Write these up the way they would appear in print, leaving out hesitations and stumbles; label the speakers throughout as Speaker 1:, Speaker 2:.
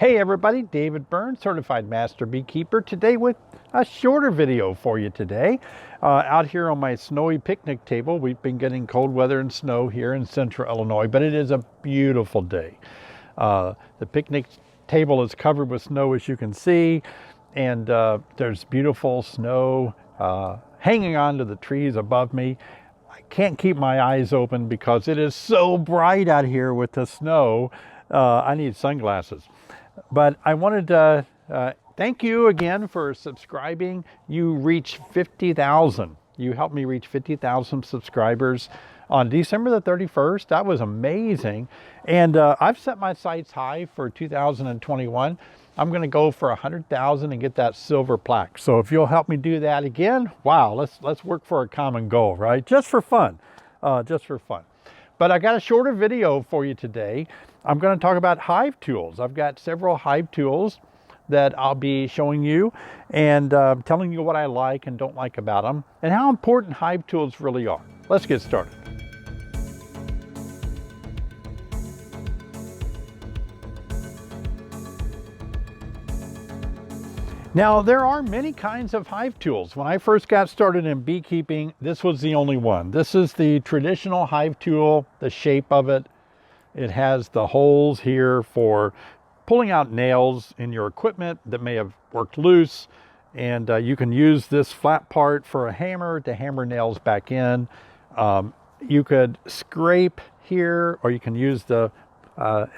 Speaker 1: Hey everybody, David Byrne, Certified Master Beekeeper, today with a shorter video for you today. Out here on my snowy picnic table, we've been getting cold weather and snow here in central Illinois, but it is a beautiful day. The picnic table is covered with snow, as you can see, and there's beautiful snow hanging onto the trees above me. I can't keep my eyes open because it is so bright out here with the snow. I need sunglasses. But I wanted to thank you again for subscribing. You reached 50,000. You helped me reach 50,000 subscribers on December the 31st. That was amazing. And I've set my sights high for 2021. I'm going to go for 100,000 and get that silver plaque. So if you'll help me do that again, wow, let's work for a common goal, right? Just for fun, just for fun. But I got a shorter video for you today. I'm going to talk about Hive tools. I've got several Hive tools that I'll be showing you and telling you what I like and don't like about them and how important Hive tools really are. Let's get started. Now, there are many kinds of Hive tools. When I first got started in beekeeping, this was the only one. This is the traditional Hive tool, the shape of it. It has the holes here for pulling out nails in your equipment that may have worked loose. And you can use this flat part for a hammer to hammer nails back in. You could scrape here, or you can use the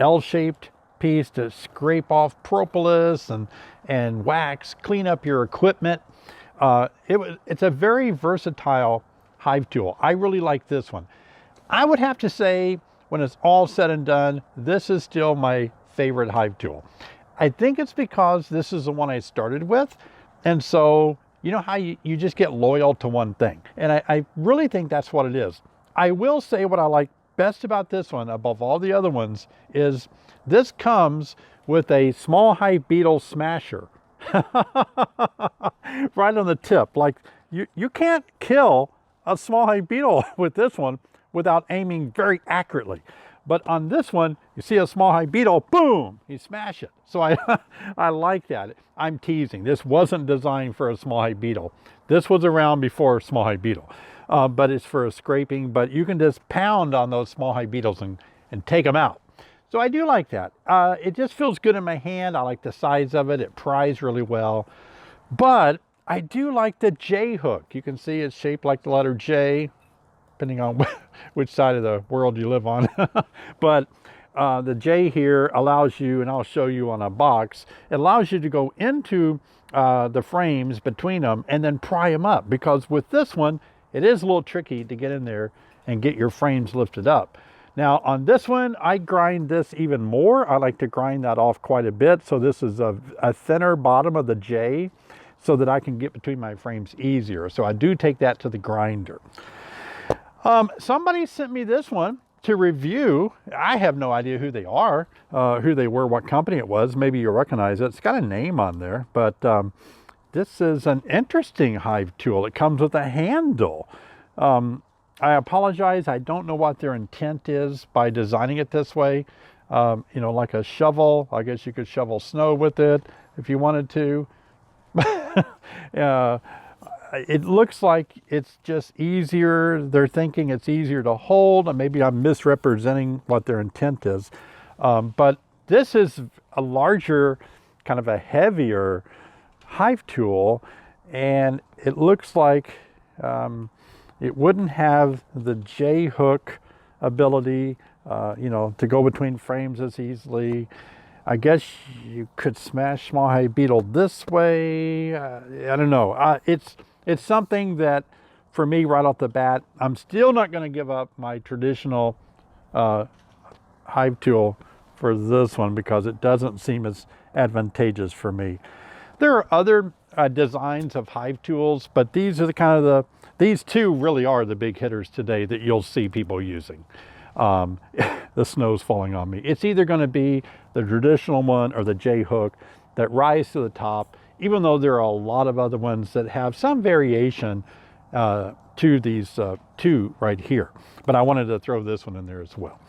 Speaker 1: L-shaped piece to scrape off propolis and wax, clean up your equipment. It's a very versatile Hive tool. I really like this one. I would have to say, when it's all said and done, this is still my favorite Hive tool. I think it's because this is the one I started with. And so, you know how you just get loyal to one thing. And I really think that's what it is. I will say what I like best about this one, above all the other ones, is this comes with a small hive beetle smasher. Right on the tip. Like, you can't kill a small hive beetle with this one without aiming very accurately. But on this one, you see a small hive beetle, boom, you smash it. So I like that. I'm teasing. This wasn't designed for a small hive beetle. This was around before small hive beetle. But it's for a scraping, but you can just pound on those small hive beetles and take them out. So I do like that. It just feels good in my hand. I like the size of it. It pries really well. But I do like the J hook. You can see it's shaped like the letter J, depending on which side of the world you live on. But the J here allows you, and I'll show you on a box, it allows you to go into the frames between them and then pry them up. Because with this one, it is a little tricky to get in there and get your frames lifted up. Now on this one, I grind this even more. I like to grind that off quite a bit. So this is a thinner bottom of the J so that I can get between my frames easier. So I do take that to the grinder. Somebody sent me this one to review. I have no idea who they are, who they were, what company it was. Maybe you recognize it. It's got a name on there, but this is an interesting Hive tool. It comes with a handle. I apologize. I don't know what their intent is by designing it this way. You know, like a shovel. I guess you could shovel snow with it if you wanted to. It looks like it's just easier. They're thinking it's easier to hold, and maybe I'm misrepresenting what their intent is. But this is a larger, kind of a heavier Hive tool, and it looks like it wouldn't have the J hook ability, you know, to go between frames as easily. I guess you could smash small hive beetle this way. I don't know. It's something that, for me, right off the bat, I'm still not going to give up my traditional Hive tool for this one because it doesn't seem as advantageous for me. There are other designs of Hive tools, but these are these two really are the big hitters today that you'll see people using. The snow's falling on me. It's either going to be the traditional one or the J hook that rise to the top, even though there are a lot of other ones that have some variation to these two right here. But I wanted to throw this one in there as well.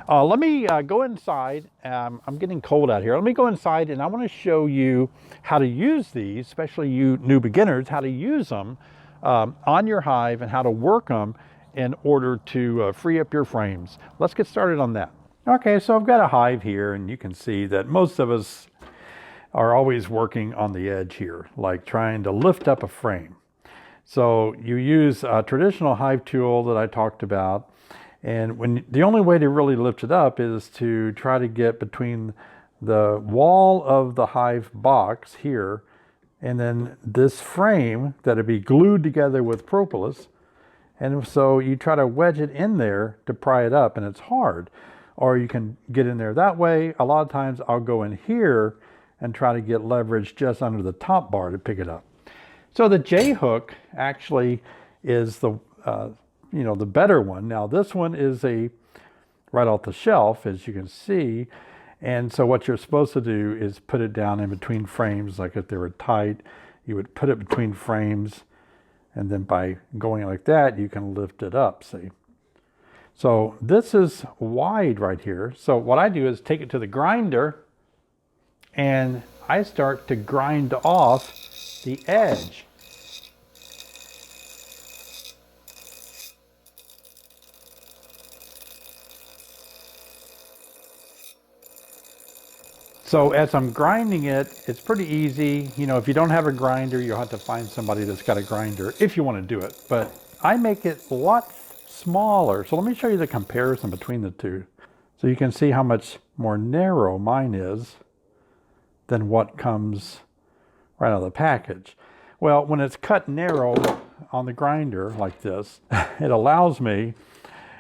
Speaker 1: Let me go inside. I'm getting cold out here. Let me go inside and I want to show you how to use these, especially you new beginners, how to use them on your hive and how to work them in order to free up your frames. Let's get started on that. Okay, so I've got a hive here and you can see that most of us are always working on the edge here, like trying to lift up a frame. So you use a traditional hive tool that I talked about, and the only way to really lift it up is to try to get between the wall of the hive box here and then this frame that'd be glued together with propolis. And so you try to wedge it in there to pry it up, and it's hard. Or you can get in there that way. A lot of times I'll go in here and try to get leverage just under the top bar to pick it up. So the J hook actually is the the better one. Now this one is right off the shelf, as you can see. And so what you're supposed to do is put it down in between frames. Like if they were tight, you would put it between frames, and then by going like that, you can lift it up, see? So this is wide right here. So what I do is take it to the grinder and I start to grind off the edge. So as I'm grinding it, it's pretty easy. You know, if you don't have a grinder, you'll have to find somebody that's got a grinder if you want to do it. But I make it a lot smaller. So let me show you the comparison between the two. So you can see how much more narrow mine is than what comes right out of the package. Well, when it's cut narrow on the grinder like this, it allows me,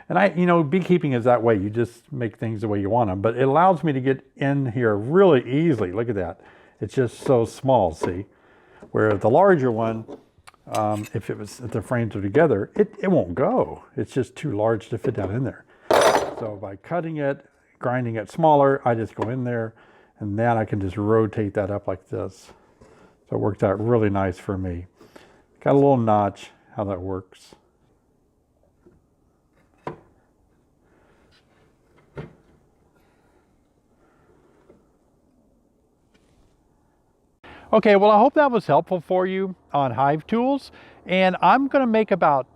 Speaker 1: and beekeeping is that way. You just make things the way you want them, but it allows me to get in here really easily. Look at that. It's just so small, see? Where the larger one, if the frames are together, it won't go. It's just too large to fit down in there. So by cutting it, grinding it smaller, I just go in there, and then I can just rotate that up like this. So it worked out really nice for me. Got a little notch, how that works. Okay, well, I hope that was helpful for you on hive tools. And I'm going to make about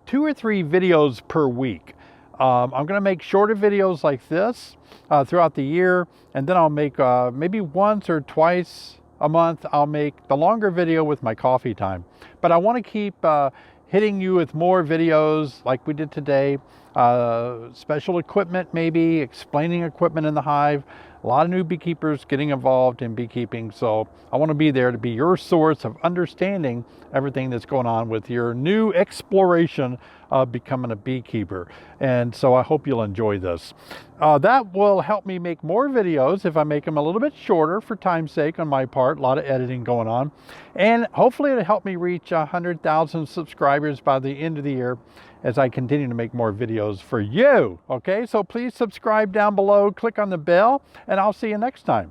Speaker 1: 2 or 3 videos per week. I'm going to make shorter videos like this throughout the year. And then I'll make maybe once or twice a month, I'll make the longer video with my coffee time. But I want to keep hitting you with more videos like we did today. Special equipment, maybe explaining equipment in the hive. A lot of new beekeepers getting involved in beekeeping, so I want to be there to be your source of understanding everything that's going on with your new exploration of becoming a beekeeper. And so I hope you'll enjoy this. That will help me make more videos if I make them a little bit shorter for time's sake on my part. A lot of editing going on. And hopefully it'll help me reach 100,000 subscribers by the end of the year as I continue to make more videos for you. Okay, so please subscribe down below, click on the bell, and I'll see you next time.